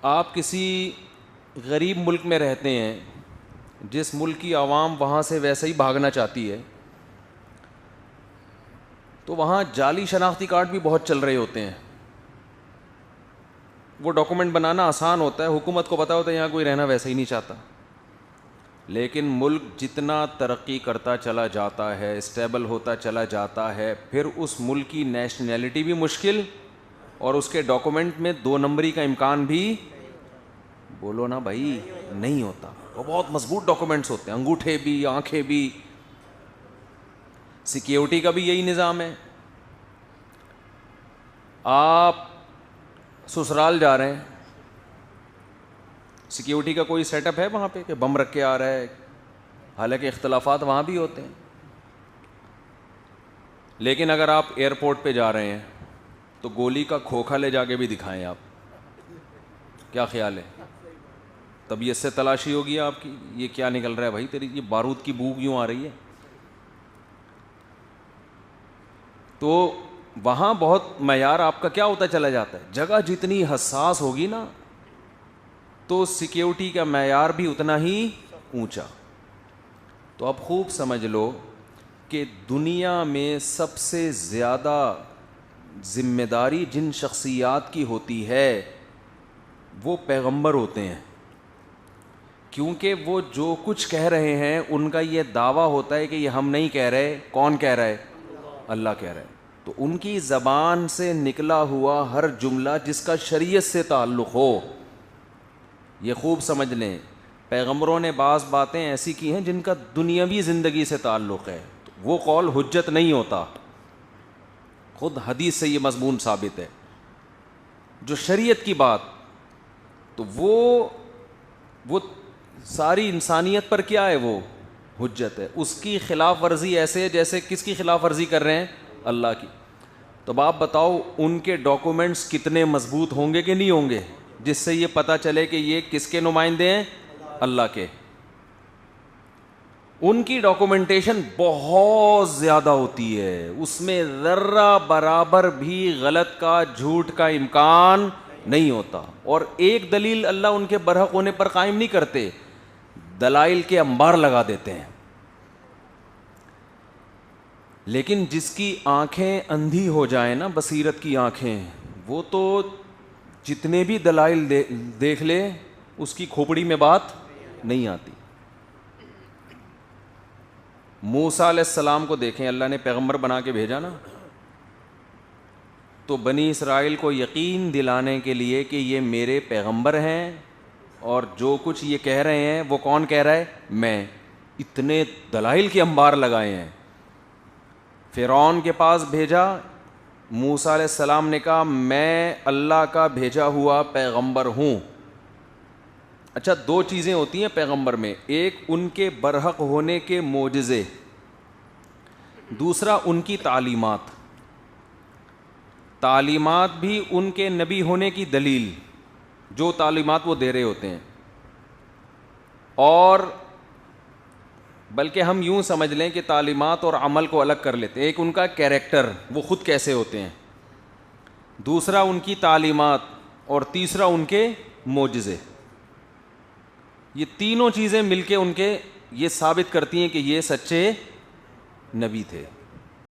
آپ کسی غریب ملک میں رہتے ہیں، جس ملک کی عوام وہاں سے ویسے ہی بھاگنا چاہتی ہے، تو وہاں جعلی شناختی کارڈ بھی بہت چل رہے ہوتے ہیں. وہ ڈاکومنٹ بنانا آسان ہوتا ہے، حکومت کو پتا ہوتا ہے یہاں کوئی رہنا ویسے ہی نہیں چاہتا. لیکن ملک جتنا ترقی کرتا چلا جاتا ہے، اسٹیبل ہوتا چلا جاتا ہے، پھر اس ملک کی نیشنلٹی بھی مشکل اور اس کے ڈاکومنٹ میں 2 نمبری کا امکان بھی، بولو نا بھائی، نہیں ہوتا. وہ بہت مضبوط ڈاکومنٹس ہوتے ہیں، انگوٹھے بھی، آنکھیں بھی. سیکیورٹی کا بھی یہی نظام ہے. آپ سسرال جا رہے ہیں، سیکیورٹی کا کوئی سیٹ اپ ہے وہاں پہ کہ بم رکھ کے آ رہا ہے؟ حالانکہ اختلافات وہاں بھی ہوتے ہیں. لیکن اگر آپ ایئرپورٹ پہ جا رہے ہیں تو گولی کا کھوکھا لے جا کے بھی دکھائیں آپ. کیا خیال ہے؟ طبیعت سے تلاشی ہوگی آپ کی، یہ کیا نکل رہا ہے بھائی تیری، یہ بارود کی بو کیوں آ رہی ہے؟ تو وہاں بہت معیار آپ کا کیا ہوتا چلا جاتا ہے. جگہ جتنی حساس ہوگی نا تو سیکیورٹی کا معیار بھی اتنا ہی اونچا. تو اب خوب سمجھ لو کہ دنیا میں سب سے زیادہ ذمہ داری جن شخصیات کی ہوتی ہے وہ پیغمبر ہوتے ہیں، کیونکہ وہ جو کچھ کہہ رہے ہیں ان کا یہ دعویٰ ہوتا ہے کہ یہ ہم نہیں کہہ رہے. کون کہہ رہا ہے؟ اللہ کہہ رہا ہے. تو ان کی زبان سے نکلا ہوا ہر جملہ جس کا شریعت سے تعلق ہو، یہ خوب سمجھ لیں، پیغمبروں نے بعض باتیں ایسی کی ہیں جن کا دنیاوی زندگی سے تعلق ہے، وہ قول حجت نہیں ہوتا. خود حدیث سے یہ مضمون ثابت ہے. جو شریعت کی بات تو وہ ساری انسانیت پر کیا ہے؟ وہ حجت ہے. اس کی خلاف ورزی ایسے ہے جیسے کس کی خلاف ورزی کر رہے ہیں؟ اللہ کی. تو آپ بتاؤ ان کے ڈاکومنٹس کتنے مضبوط ہوں گے کہ نہیں ہوں گے، جس سے یہ پتہ چلے کہ یہ کس کے نمائندے ہیں؟ اللہ کے. ان کی ڈاکومنٹیشن بہت زیادہ ہوتی ہے، اس میں ذرہ برابر بھی غلط کا، جھوٹ کا امکان نہیں ہوتا. اور ایک دلیل اللہ ان کے برحق ہونے پر قائم نہیں کرتے، دلائل کے انبار لگا دیتے ہیں. لیکن جس کی آنکھیں اندھی ہو جائیں نا، بصیرت کی آنکھیں، وہ تو جتنے بھی دلائل دیکھ لے اس کی کھوپڑی میں بات نہیں آتی. موسیٰ علیہ السلام کو دیکھیں، اللہ نے پیغمبر بنا کے بھیجا نا، تو بنی اسرائیل کو یقین دلانے کے لیے کہ یہ میرے پیغمبر ہیں اور جو کچھ یہ کہہ رہے ہیں وہ کون کہہ رہا ہے؟ میں. اتنے دلائل کے انبار لگائے ہیں. فرعون کے پاس بھیجا، موسیٰ علیہ السلام نے کہا میں اللہ کا بھیجا ہوا پیغمبر ہوں. اچھا، 2 چیزیں ہوتی ہیں پیغمبر میں، ایک ان کے برحق ہونے کے معجزے، دوسرا ان کی تعلیمات. تعلیمات بھی ان کے نبی ہونے کی دلیل، جو تعلیمات وہ دے رہے ہوتے ہیں. اور بلکہ ہم یوں سمجھ لیں کہ تعلیمات اور عمل کو الگ کر لیتے ہیں. ایک ان کا کیریکٹر، وہ خود کیسے ہوتے ہیں، دوسرا ان کی تعلیمات، اور تیسرا ان کے معجزے. یہ تینوں چیزیں مل کے ان کے یہ ثابت کرتی ہیں کہ یہ سچے نبی تھے.